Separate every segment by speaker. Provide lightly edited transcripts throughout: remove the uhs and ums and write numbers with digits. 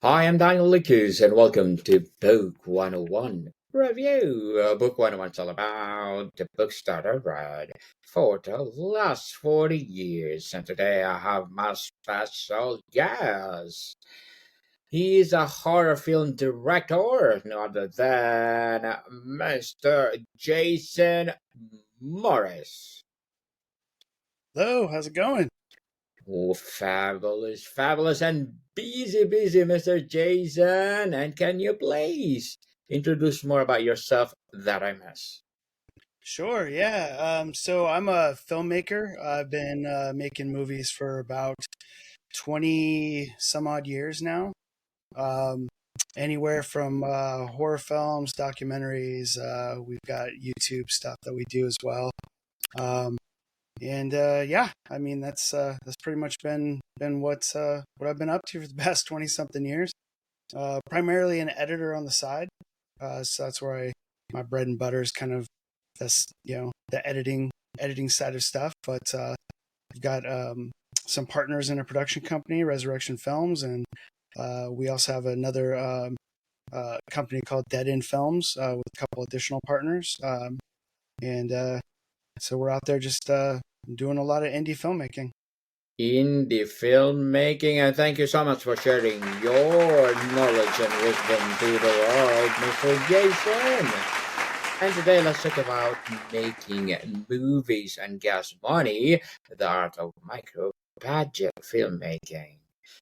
Speaker 1: Hi, I'm Daniel Lucas, and welcome to Book 101 Review. Book 101 is all about the books that I read for the last 40 years. And today I have my special guest. He is a horror film director, none other than Mr. Jason Morris.
Speaker 2: Hello, how's it going?
Speaker 1: Oh, fabulous, fabulous, and busy, Mr. Jason. And can you please introduce more about yourself that I miss?
Speaker 2: Sure, yeah. So I'm a filmmaker. I've been making movies for about 20 some odd years now. Um, Anywhere from horror films, documentaries. We've got YouTube stuff that we do as well. Um, and yeah, I mean that's pretty much been what I've been up to for the past 20 something years. Primarily an editor on the side. So that's where I my bread and butter is kind of that's the editing side of stuff. But I've got some partners in a production company, Resurrection Films, and we also have another company called Dead End Films with a couple additional partners. And so we're out there just doing a lot of indie filmmaking.
Speaker 1: In the filmmaking, and thank you so much for sharing your knowledge and wisdom to the world, Mr. Jason. And today, let's talk about making movies and gas money, the art of micro budget filmmaking.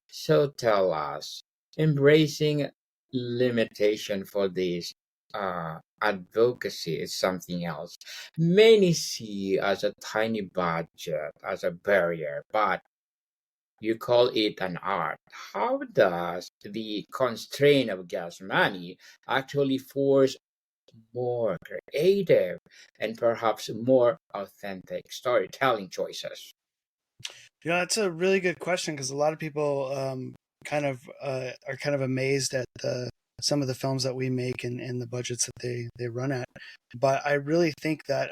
Speaker 1: So tell us, embracing limitation for this advocacy is something else. Many see as a tiny budget as a barrier, but you call it an art. How does the constraint of gas money actually force more creative and perhaps more authentic storytelling choices?
Speaker 2: Yeah, it's a really good question because a lot of people are kind of amazed at some of the films that we make and the budgets that they run at. But I really think that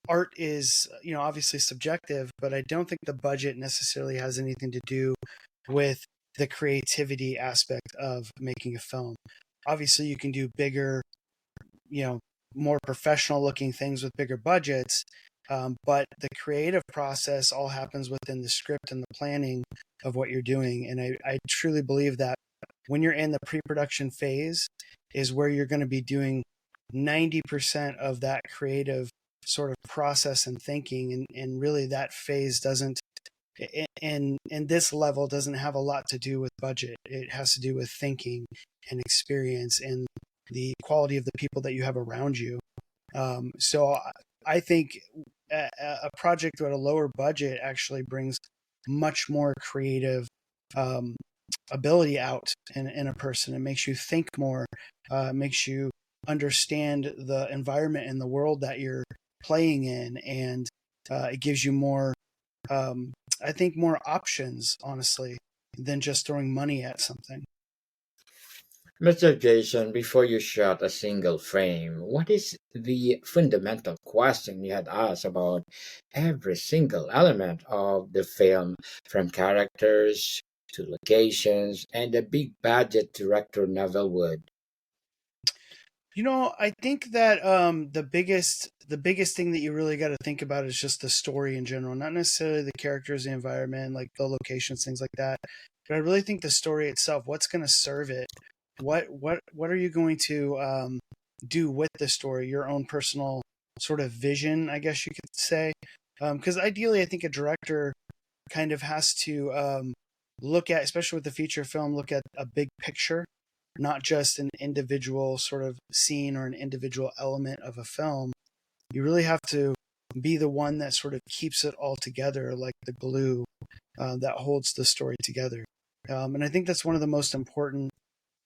Speaker 2: art is obviously subjective, but I don't think the budget necessarily has anything to do with the creativity aspect of making a film. Obviously, you can do bigger, you know, more professional looking things with bigger budgets. But the creative process all happens within the script and the planning of what you're doing. And I truly believe that when you're in the pre production phase, is where you're going to be doing 90% of that creative sort of process and thinking. And really, that phase doesn't, in this level, doesn't have a lot to do with budget. It has to do with thinking and experience and the quality of the people that you have around you. So I think a project at a lower budget actually brings much more creative um, ability out in a person. It makes you think more, makes you understand the environment and the world that you're playing in, and it gives you more, I think, more options, honestly, than just throwing money at something.
Speaker 1: Mr. Jason, before you shot a single frame, what is the fundamental question you had asked about every single element of the film, from characters to locations and the big budget director Neville Wood?
Speaker 2: I think that the biggest thing that you really got to think about is just the story in general, not necessarily the characters, the environment, like the locations, things like that. But I really think the story itself, what's going to serve it, what are you going to do with the story, your own personal sort of vision, I guess you could say. Because ideally, I think a director kind of has to look at, especially with the feature film, look at a big picture, not just an individual sort of scene or an individual element of a film. You really have to be the one that sort of keeps it all together, like the glue that holds the story together. And I think that's one of the most important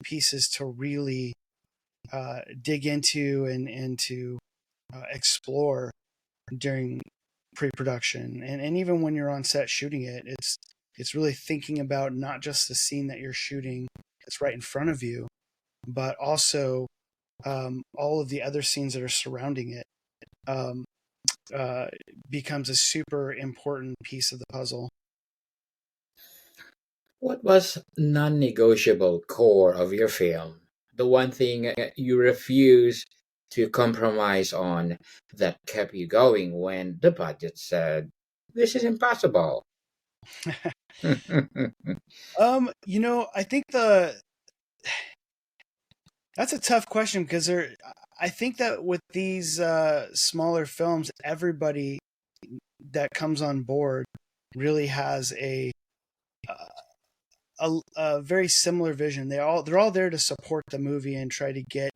Speaker 2: pieces to really dig into and to explore during pre-production, and even when you're on set shooting it. It's really thinking about not just the scene that you're shooting that's right in front of you, but also all of the other scenes that are surrounding it. um, uh, Becomes a super important piece of the puzzle.
Speaker 1: What was non-negotiable core of your film? The one thing you refuse to compromise on that kept you going when the budget said, "This is impossible."
Speaker 2: I think that's a tough question because I think that with these smaller films, everybody that comes on board really has a very similar vision. They're all there to support the movie and try to get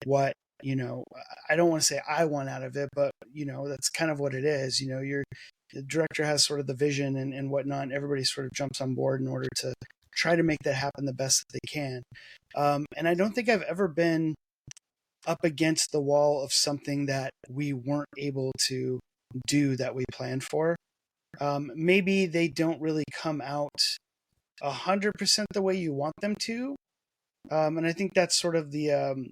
Speaker 2: what I don't want to say I want out of it, but that's kind of what it is. The director has sort of the vision and whatnot, and everybody sort of jumps on board in order to try to make that happen the best that they can. And I don't think I've ever been up against the wall of something that we weren't able to do that we planned for. Maybe they don't really come out 100% the way you want them to. And I think that's sort of the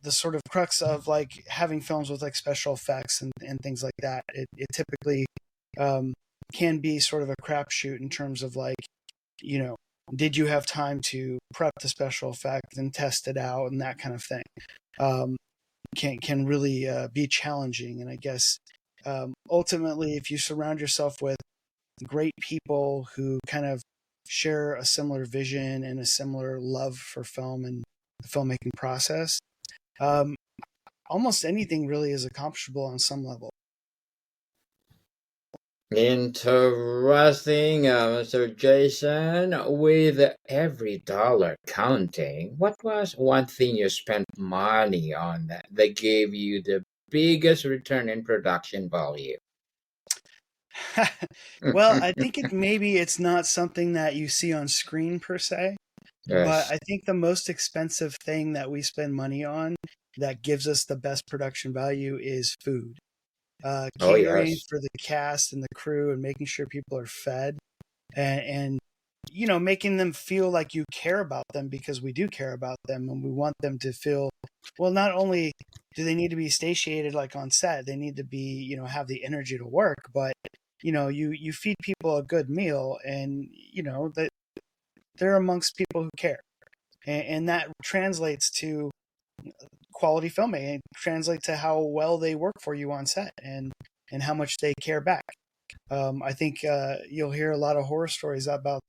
Speaker 2: sort of crux of like having films with like special effects and things like that. It typically can be sort of a crapshoot in terms of like, did you have time to prep the special effect and test it out and that kind of thing. Can really be challenging. And I guess ultimately, if you surround yourself with great people who kind of share a similar vision and a similar love for film and the filmmaking process, almost anything really is accomplishable on some level.
Speaker 1: Interesting, Mr. Jason. With every dollar counting, what was one thing you spent money on that gave you the biggest return in production value?
Speaker 2: Well, I think maybe it's not something that you see on screen per se, but
Speaker 1: Yes.
Speaker 2: I think the most expensive thing that we spend money on that gives us the best production value is food.
Speaker 1: Oh,
Speaker 2: Catering
Speaker 1: yes.
Speaker 2: for the cast and the crew and making sure people are fed and making them feel like you care about them because we do care about them and we want them to feel well. Not only do they need to be satiated like on set, they need to be have the energy to work, but you feed people a good meal and that they're amongst people who care, and that translates to quality filmmaking. It translates to how well they work for you on set and how much they care back. I think you'll hear a lot of horror stories about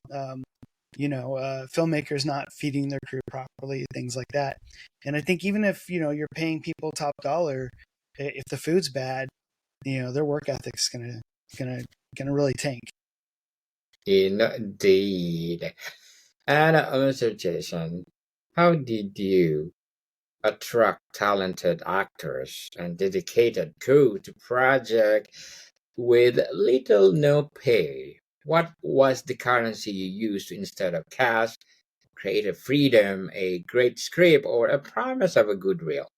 Speaker 2: filmmakers not feeding their crew properly, things like that. And I think even if you're paying people top dollar, if the food's bad, their work ethic's gonna really tank.
Speaker 1: Indeed. And Mr. Jason, how did you attract talented actors and dedicated crew to project with little no pay? What was the currency you used instead of cash, creative freedom, a great script, or a promise of a good reel?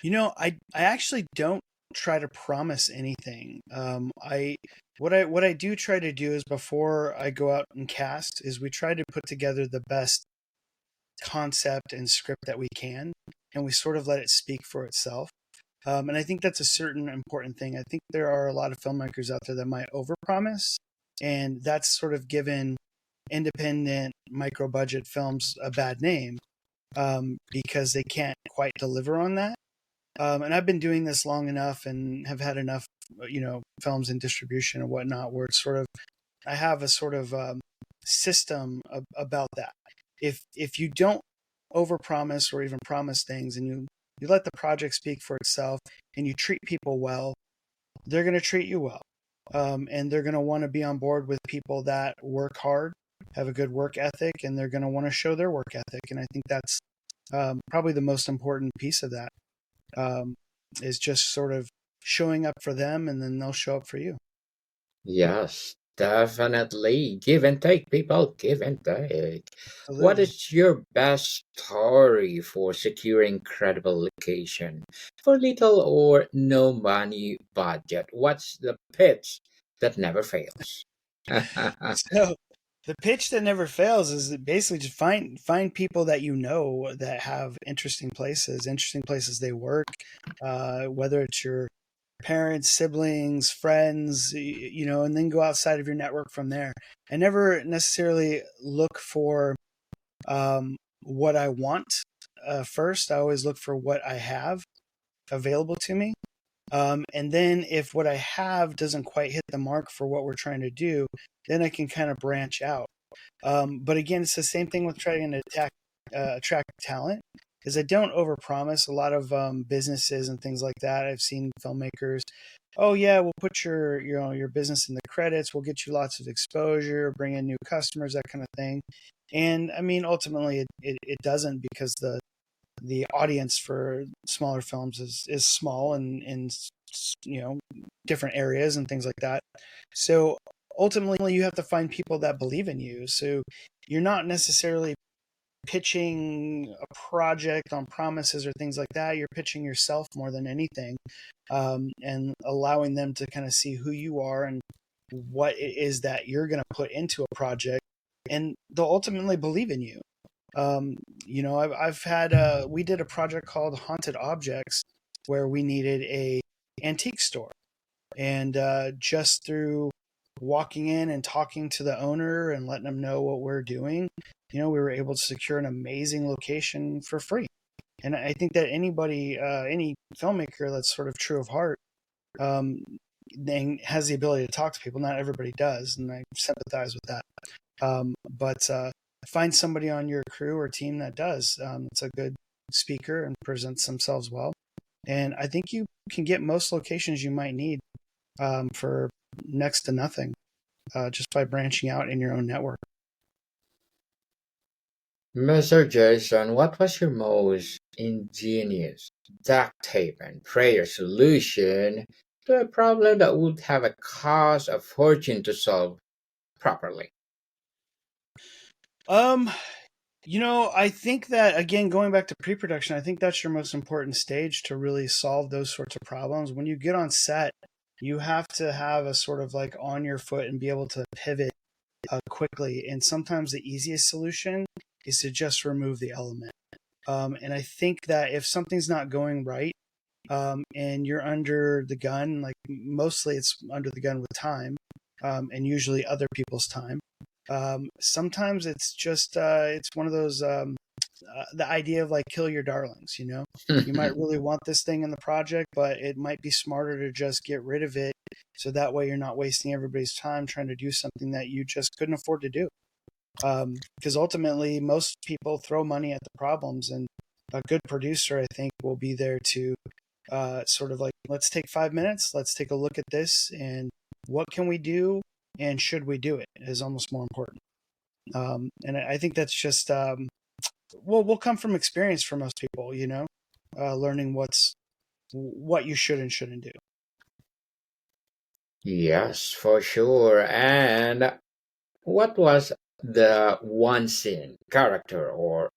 Speaker 2: I actually don't try to promise anything. I what I do try to do is before I go out and cast is we try to put together the best concept and script that we can, and we sort of let it speak for itself. And I think that's a certain important thing. I think there are a lot of filmmakers out there that might overpromise, and that's sort of given independent micro budget films a bad name because they can't quite deliver on that. And I've been doing this long enough and have had enough, films in distribution and whatnot, where it's sort of I have a sort of system about that. If you don't overpromise or even promise things, and you let the project speak for itself, and you treat people well, they're going to treat you well, and they're going to want to be on board with people that work hard, have a good work ethic, and they're going to want to show their work ethic. And I think that's probably the most important piece of that is just sort of showing up for them, and then they'll show up for you.
Speaker 1: Yes, definitely. Give and take, people. Give and take. What
Speaker 2: Absolutely.
Speaker 1: is your best story for securing credible location for little or no money budget? What's the pitch that never fails?
Speaker 2: So the pitch that never fails is that basically just find people that that have interesting places they work, whether it's your parents, siblings, friends, and then go outside of your network from there. I never necessarily look for what I want first. I always look for what I have available to me. And then if what I have doesn't quite hit the mark for what we're trying to do, then I can kind of branch out. But again, it's the same thing with trying to attract talent, because I don't overpromise. A lot of businesses and things like that, I've seen filmmakers, oh yeah, we'll put your business in the credits, we'll get you lots of exposure, bring in new customers, that kind of thing. And I mean, ultimately, it doesn't, because the audience for smaller films is small and in different areas and things like that. So ultimately, you have to find people that believe in you. So you're not necessarily pitching a project on promises or things like that. You're pitching yourself more than anything, and allowing them to kind of see who you are and what it is that you're going to put into a project, and they'll ultimately believe in you. I've had we did a project called Haunted Objects, where we needed a antique store, and just through walking in and talking to the owner and letting them know what we're doing, we were able to secure an amazing location for free. And I think that any filmmaker that's sort of true of heart, then has the ability to talk to people. Not everybody does, and I sympathize with that. But find somebody on your crew or team that does. It's a good speaker and presents themselves well. And I think you can get most locations you might need for next to nothing, just by branching out in your own network.
Speaker 1: Mr. Jason, what was your most ingenious duct tape and prayer solution to a problem that would have a cost a fortune to solve properly?
Speaker 2: Um, I think that, again, going back to pre-production, I think that's your most important stage to really solve those sorts of problems. When you get on set, you have to have a sort of like on your foot and be able to pivot quickly. And sometimes the easiest solution is to just remove the element. And I think that if something's not going right, and you're under the gun, like mostly it's under the gun with time, and usually other people's time. Sometimes it's just it's one of those the idea of like kill your darlings. You might really want this thing in the project, but it might be smarter to just get rid of it, so that way you're not wasting everybody's time trying to do something that you just couldn't afford to do. Because ultimately, most people throw money at the problems, and a good producer, I think, will be there to sort of like, let's take 5 minutes, let's take a look at this, and what can we do, and should we do it, is almost more important. And I think that's just will come from experience for most people, learning what you should and shouldn't do.
Speaker 1: Yes, for sure. And what was the one scene, character, or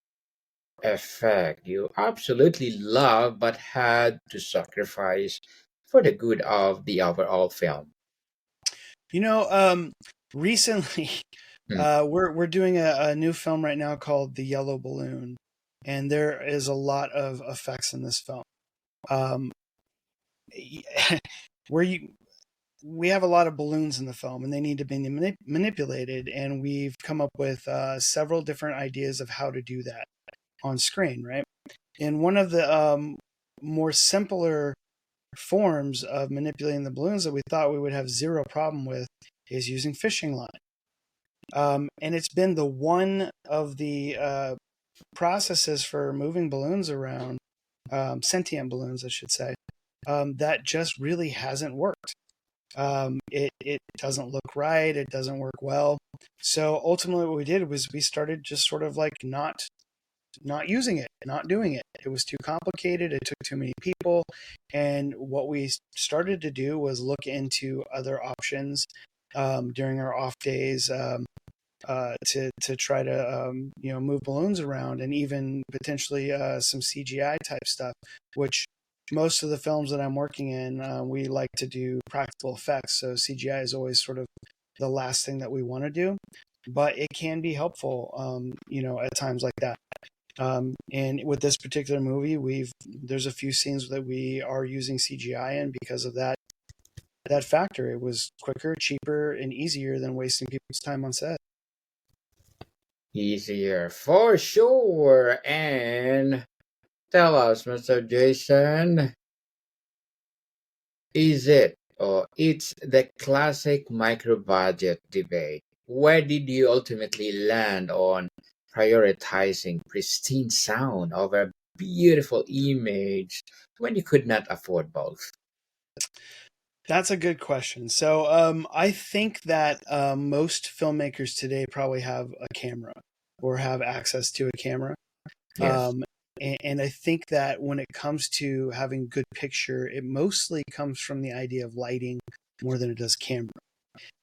Speaker 1: effect you absolutely love but had to sacrifice for the good of the overall film?
Speaker 2: Recently,
Speaker 1: Hmm.
Speaker 2: we're doing a new film right now called The Yellow Balloon, and there is a lot of effects in this film. Um, where we have a lot of balloons in the film, and they need to be manipulated, and we've come up with several different ideas of how to do that on screen, right? And one of the more simpler forms of manipulating the balloons that we thought we would have zero problem with is using fishing line. And it's been the one of the processes for moving balloons around, sentient balloons, I should say, that just really hasn't worked. It doesn't look right. It doesn't work well. So ultimately, what we did was we started just sort of like not using it, not doing it. It was too complicated. It took too many people. And what we started to do was look into other options during our off days, to try to move balloons around, and even potentially some CGI type stuff, which most of the films that I'm working in, we like to do practical effects. So CGI is always sort of the last thing that we want to do, but it can be helpful, at times like that. And with this particular movie, there's a few scenes that we are using CGI in because of that factor. It was quicker, cheaper, and easier than wasting people's time on set.
Speaker 1: Easier for sure. And tell us, Mr. Jason, is it or it's the classic micro budget debate? Where did you ultimately land on prioritizing pristine sound over beautiful image when you could not afford both?
Speaker 2: That's a good question. So I think that most filmmakers today probably have a camera or have access to a camera.
Speaker 1: Yes.
Speaker 2: Um, and I think that when it comes to having good picture, it mostly comes from the idea of lighting more than it does camera.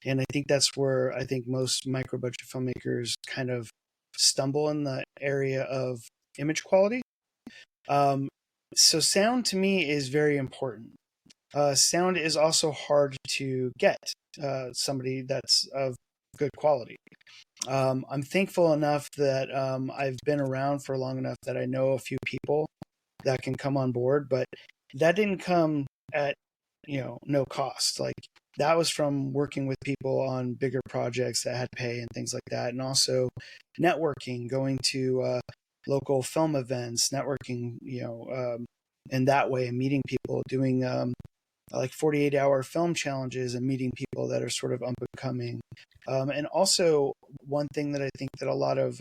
Speaker 2: And I think that's where I think most micro budget filmmakers kind of stumble in the area of image quality. Um, so sound to me is very important. Sound is also hard to get somebody that's of good quality. I'm thankful enough that I've been around for long enough that I know a few people that can come on board, but that didn't come at no cost. Like that was from working with people on bigger projects that had pay and things like that, and also networking, going to local film events, networking, in that way, and meeting people, doing like 48-hour film challenges and meeting people that are sort of unbecoming. And also, one thing that I think that a lot of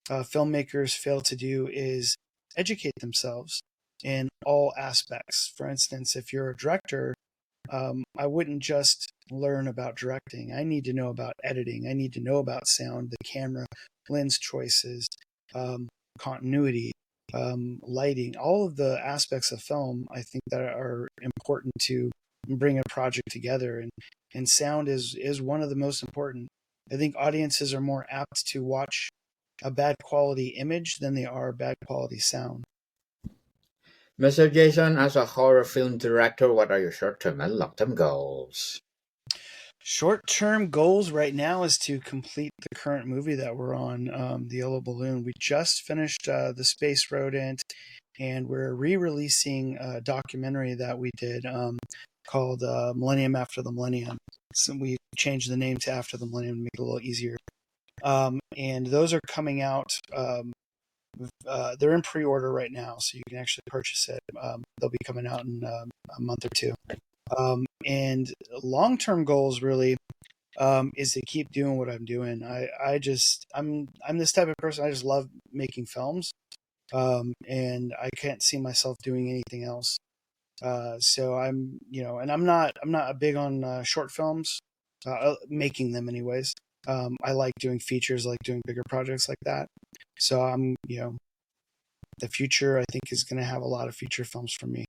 Speaker 2: filmmakers fail to do is educate themselves in all aspects. For instance, if you're a director, I wouldn't just learn about directing. I need to know about editing. I need to know about sound, the camera, lens choices, continuity, lighting, all of the aspects of film. I think that are important to bring a project together, and sound is one of the most important. I think audiences are more apt to watch a bad quality image than they are bad quality sound.
Speaker 1: Mr. Jason, as a horror film director, what are your short term and long term goals?
Speaker 2: Short term goals right now is to complete the current movie that we're on, The Yellow Balloon. We just finished the Space Rodent, and we're re releasing a documentary that we did called Millennium After the Millennium. So we changed the name to After the Millennium to make it a little easier. And those are coming out. They're in pre order right now, so you can actually purchase it. They'll be coming out in a month or two. And long term goals really is to keep doing what I'm doing. I'm this type of person. I just love making films, and I can't see myself doing anything else. So and I'm not a big on short films, making them anyways. I like doing features, like doing bigger projects like that. So the future I think is going to have a lot of feature films for me.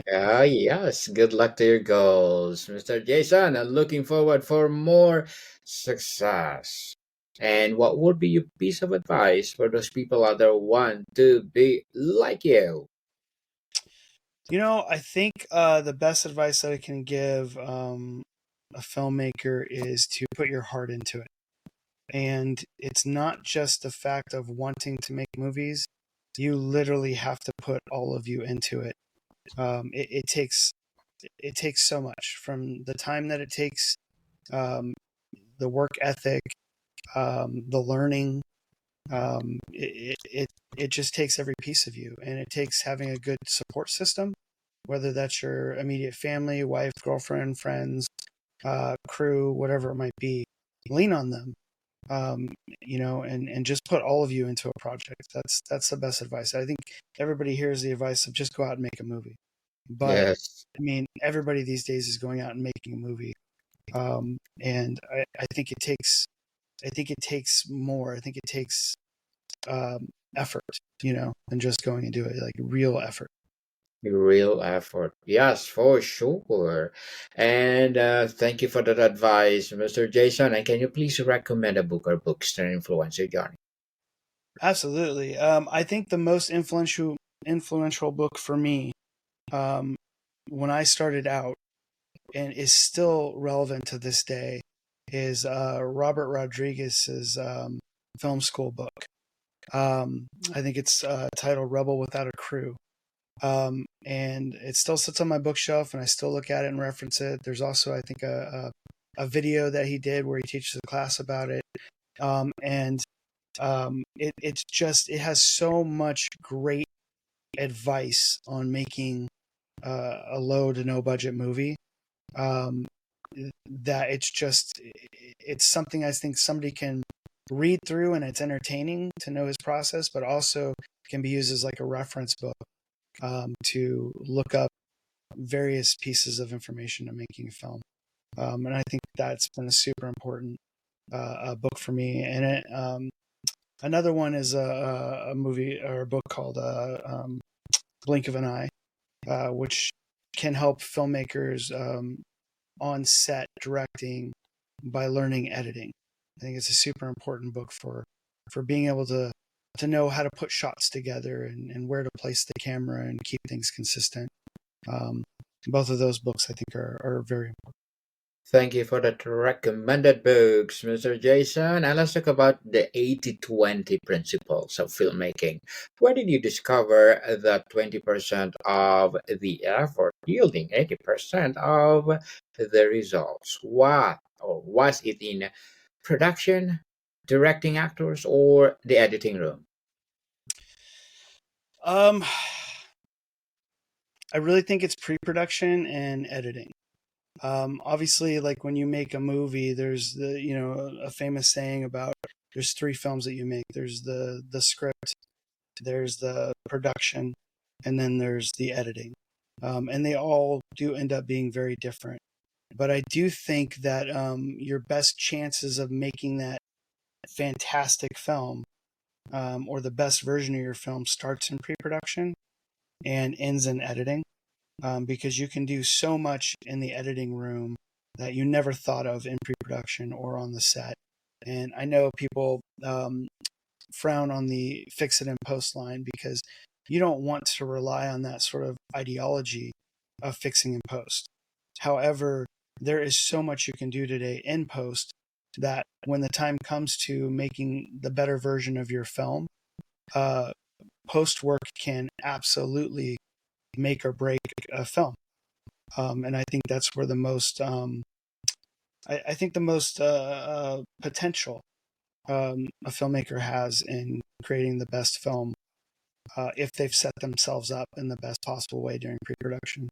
Speaker 1: Yes, good luck to your goals, Mr. Jason. I'm looking forward for more success. And what would be your piece of advice for those people out there who want to be like you?
Speaker 2: I think the best advice that I can give a filmmaker is to put your heart into it. And it's not just the fact of wanting to make movies. You literally have to put all of you into it. It takes so much, from the time that it takes, um, the work ethic, the learning. It just takes every piece of you, and it takes having a good support system, whether that's your immediate family, wife, girlfriend, friends, crew, whatever it might be. Lean on them, um, and just put all of you into a project. That's the best advice. I think everybody hears the advice of just go out and make a movie, but
Speaker 1: Yes,
Speaker 2: I mean, everybody these days is going out and making a movie, and I think it takes. I think it takes more. I think it takes effort, than just going and do it, like real effort.
Speaker 1: real effort. Yes, for sure. And thank you for that advice, Mr. Jason. And can you please recommend a book or books that influence your journey?
Speaker 2: Absolutely. I think the most influential book for me, um, when I started out, and is still relevant to this day, is Robert Rodriguez's film school book. I think it's titled Rebel Without a Crew. And it still sits on my bookshelf, and I still look at it and reference it. There's also, I think, a video that he did where he teaches a class about it. And it has so much great advice on making a low to no budget movie, um, that it's something I think somebody can read through, and it's entertaining to know his process, but also can be used as like a reference book, to look up various pieces of information in making a film. And I think that's been a super important a book for me. And another one is a movie or a book called Blink of an Eye, which can help filmmakers on set directing by learning editing. I think it's a super important book for being able to know how to put shots together and where to place the camera and keep things consistent. Both of those books I think are very important.
Speaker 1: Thank you for that recommended books, Mr. Jason. And let's talk about the 80-20 principles of filmmaking. Where did you discover that 20% of the effort yielding 80% of the results? What or was it in production, directing actors, or the editing room?
Speaker 2: Um, I really think it's pre-production and editing. Obviously, like when you make a movie, there's a famous saying about there's three films that you make. There's the script, there's the production, and then there's the editing. And they all do end up being very different. But I do think that your best chances of making that fantastic film, or the best version of your film, starts in pre-production and ends in editing, because you can do so much in the editing room that you never thought of in pre-production or on the set. And I know people frown on the fix it in post line because you don't want to rely on that sort of ideology of fixing in post. However, there is so much you can do today in post that when the time comes to making the better version of your film, uh, post work can absolutely make or break a film. And I think that's where the most, I think the most potential a filmmaker has in creating the best film, if they've set themselves up in the best possible way during pre-production.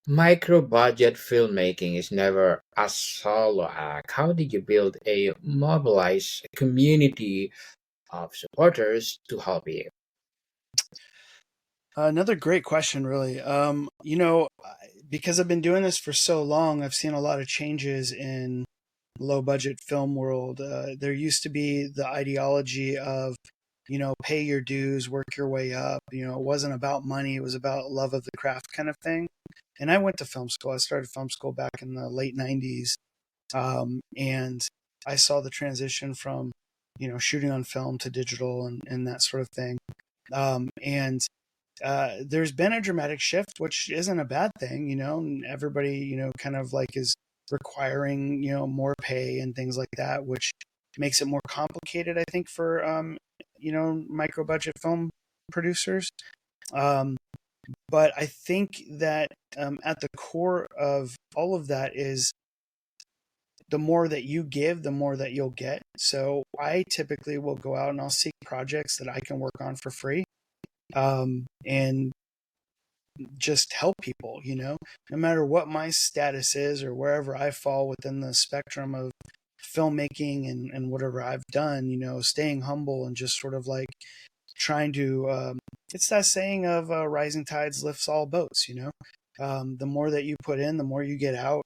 Speaker 1: Micro budget filmmaking is never a solo act. How did you build a mobilized community of supporters to help you?
Speaker 2: Another great question, really. Because I've been doing this for so long, I've seen a lot of changes in low budget film world. There used to be the ideology of, pay your dues, work your way up. It wasn't about money, it was about love of the craft kind of thing. And I went to film school. I started film school back in the late 90s. And I saw the transition from, shooting on film to digital and that sort of thing. And there's been a dramatic shift, which isn't a bad thing, and everybody, kind of like is requiring, more pay and things like that, which makes it more complicated, I think, for, micro budget film producers. Um, but I think that at the core of all of that is the more that you give, the more that you'll get. So I typically will go out and I'll seek projects that I can work on for free, and just help people, no matter what my status is or wherever I fall within the spectrum of filmmaking and whatever I've done, staying humble and just sort of like trying to, it's that saying of rising tides lifts all boats, the more that you put in, the more you get out.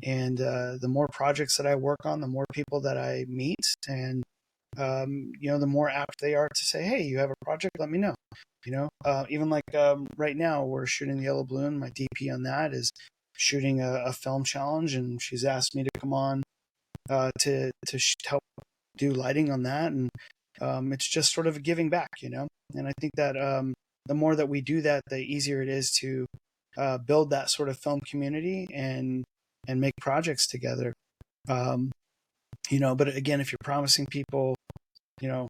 Speaker 2: And the more projects that I work on, the more people that I meet, and the more apt they are to say, "Hey, you have a project? Let me know." Even like right now, we're shooting the Yellow Balloon. My DP on that is shooting a film challenge, and she's asked me to come on to help do lighting on that, and it's just sort of a giving back, And I think that the more that we do that, the easier it is to build that sort of film community and make projects together. But again, if you're promising people you know,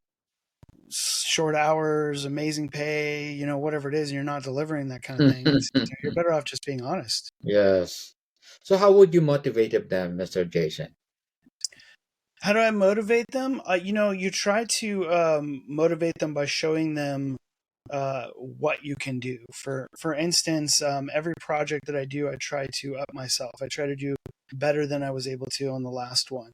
Speaker 2: short hours, amazing pay, whatever it is, and you're not delivering that kind of thing, you're better off just being honest.
Speaker 1: Yes. So how would you motivate them, Mr. Jason?
Speaker 2: How do I motivate them? You try to motivate them by showing them what you can do. For instance, every project that I do, I try to up myself. I try to do better than I was able to on the last one.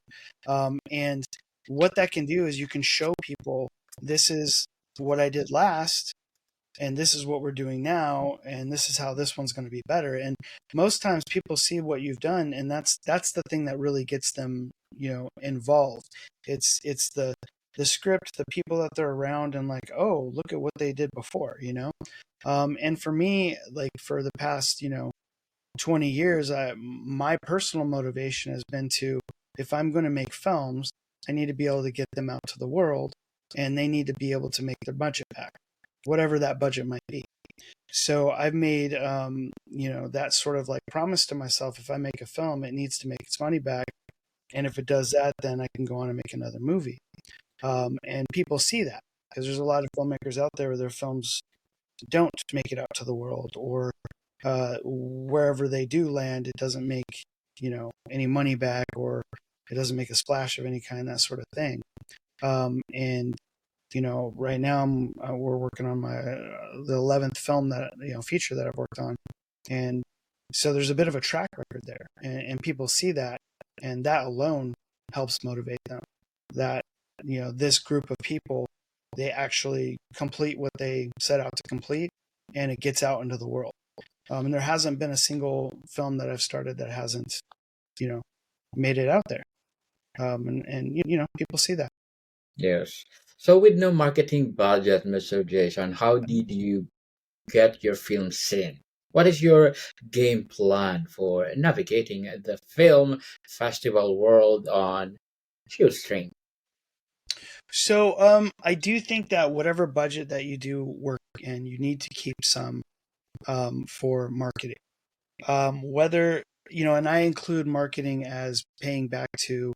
Speaker 2: And what that can do is you can show people, this is what I did last, and this is what we're doing now, and this is how this one's going to be better. And most times people see what you've done, and that's the thing that really gets them, involved. It's the script, the people that they're around, and like, oh, look at what they did before. And for me, like, for the past 20 years, my personal motivation has been to, if I'm going to make films, I need to be able to get them out to the world, and they need to be able to make their budget back, whatever that budget might be. So I've made, that sort of like promise to myself: if I make a film, it needs to make its money back, and if it does that, then I can go on and make another movie. And people see that, because there's a lot of filmmakers out there where their films don't make it out to the world, or wherever they do land, it doesn't make any money back, or it doesn't make a splash of any kind, that sort of thing. And right now we're working on the 11th film that feature that I've worked on, and so there's a bit of a track record there, and people see that, and that alone helps motivate them. That this group of people, they actually complete what they set out to complete, and it gets out into the world. And there hasn't been a single film that I've started that hasn't, made it out there. And people see that.
Speaker 1: Yes. So with no marketing budget, Mr. Jason, how did you get your film seen? What is your game plan for navigating the film festival world on shoestring?
Speaker 2: So I do think that whatever budget that you do work in, you need to keep some for marketing. Whether, and I include marketing as paying back to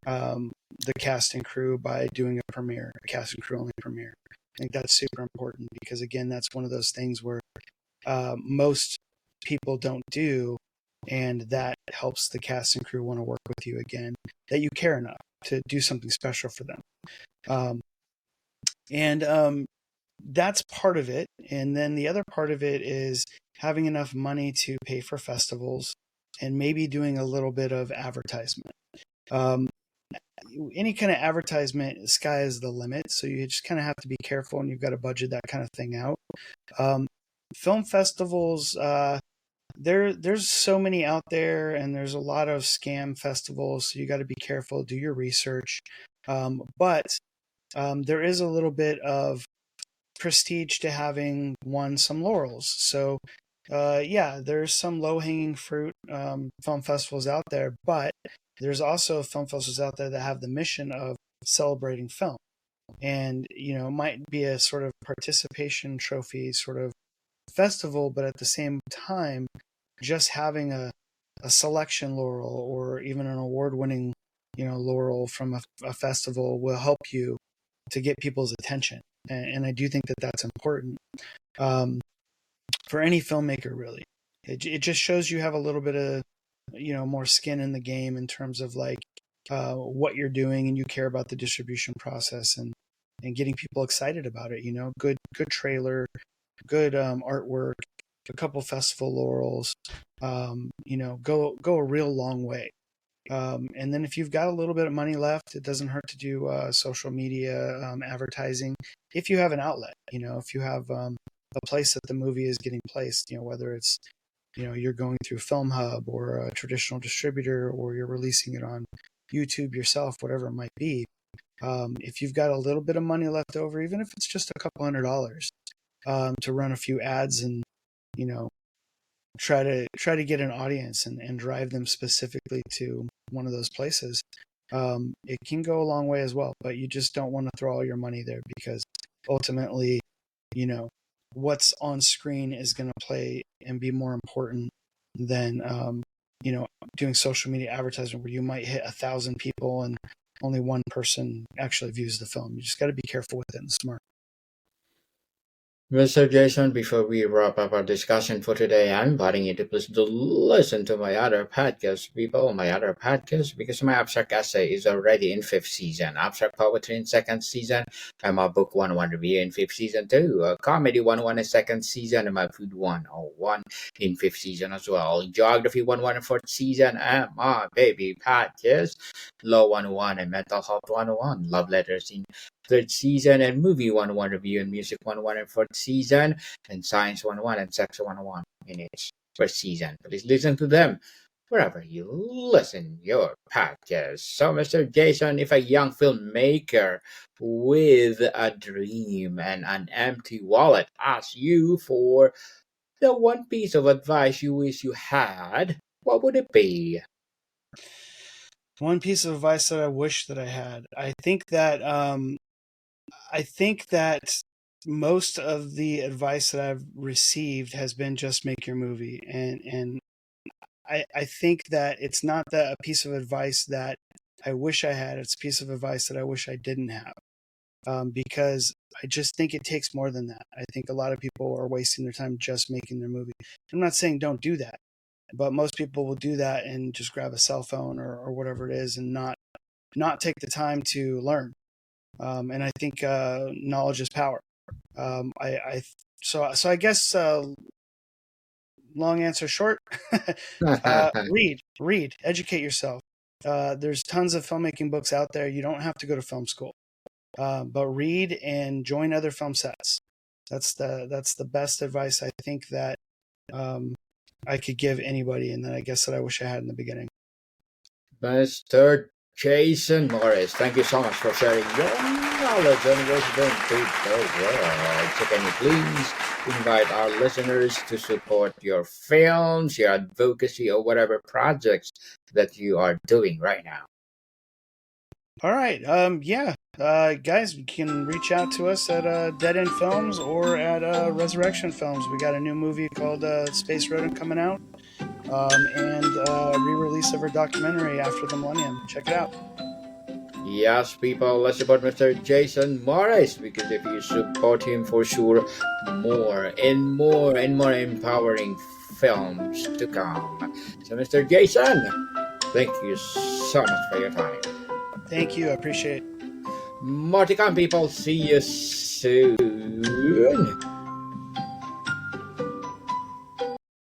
Speaker 2: the cast and crew by doing a premiere, a cast and crew only premiere. I think that's super important, because again, that's one of those things where most people don't do, and that helps the cast and crew want to work with you again, that you care enough to do something special for them. And that's part of it. And then the other part of it is having enough money to pay for festivals, and maybe doing a little bit of advertisement. Any kind of advertisement, sky is the limit. So you just kind of have to be careful, and you've got to budget that kind of thing out. Film festivals, there's so many out there, and there's a lot of scam festivals. So you got to be careful, do your research. But there is a little bit of prestige to having won some laurels. So yeah, there's some low-hanging fruit film festivals out there, but there's also film festivals out there that have the mission of celebrating film. And, it might be a sort of participation trophy sort of festival, but at the same time, just having a selection laurel, or even an award-winning, laurel from a festival, will help you to get people's attention. And I do think that that's important for any filmmaker, really. It just shows you have a little bit of more skin in the game, in terms of like what you're doing, and you care about the distribution process, and getting people excited about it. Good trailer, good artwork, a couple festival laurels, go a real long way. And then if you've got a little bit of money left, it doesn't hurt to do social media advertising, if you have an outlet. If you have a place that the movie is getting placed, whether it's you're going through Film Hub, or a traditional distributor, or you're releasing it on YouTube yourself, whatever it might be. If you've got a little bit of money left over, even if it's just a couple $100s, to run a few ads, and try to get an audience, and drive them specifically to one of those places, it can go a long way as well. But you just don't want to throw all your money there, because ultimately, what's on screen is going to play and be more important than doing social media advertising, where you might hit 1,000 people, and only one person actually views the film. You just got to be careful with it and smart.
Speaker 1: Mr. Jason, before we wrap up our discussion for today, I'm inviting you to please to listen to my other podcast, people, my other podcast, because my abstract essay is already in fifth season, abstract poetry in second season, and my book 101 review in fifth season too, comedy 101 in second season, and my food 101 in fifth season as well, geography 101 in fourth season, and my baby podcast, law 101 and mental health 101, love letters in third season, and movie 101 review and music 101 and fourth season, and science 101 and sex 101 in its first season. Please listen to them wherever you listen your podcast. So, Mr. Jason, if a young filmmaker with a dream and an empty wallet asks you for the one piece of advice you wish you had, what would it be?
Speaker 2: One piece of advice that I wish that I had. I think that most of the advice that I've received has been just make your movie. And I think that it's not a piece of advice that I wish I had. It's a piece of advice that I wish I didn't have. Because I just think it takes more than that. I think a lot of people are wasting their time just making their movie. I'm not saying don't do that, but most people will do that and just grab a cell phone or whatever it is and not take the time to learn. And I think knowledge is power. So I guess long answer short, read, educate yourself. There's tons of filmmaking books out there. You don't have to go to film school, but read and join other film sets. That's the best advice I think that I could give anybody, and then I guess that I wish I had in the beginning.
Speaker 1: Mr. Jason Morris, thank you so much for sharing your knowledge and wisdom to the world. So can you please invite our listeners to support your films, your advocacy, or whatever projects that you are doing right now?
Speaker 2: All right. Guys, you can reach out to us at Dead End Films or at Resurrection Films. We got a new movie called Space Rodent coming out, and a re-release of our documentary After the Millennium. Check it out.
Speaker 1: Yes, people, let's support Mr. Jason Morris, because if you support him, for sure, more and more and more empowering films to come. So, Mr. Jason, thank you so much for your time.
Speaker 2: Thank you. I appreciate it.
Speaker 1: More to come, people. See you soon.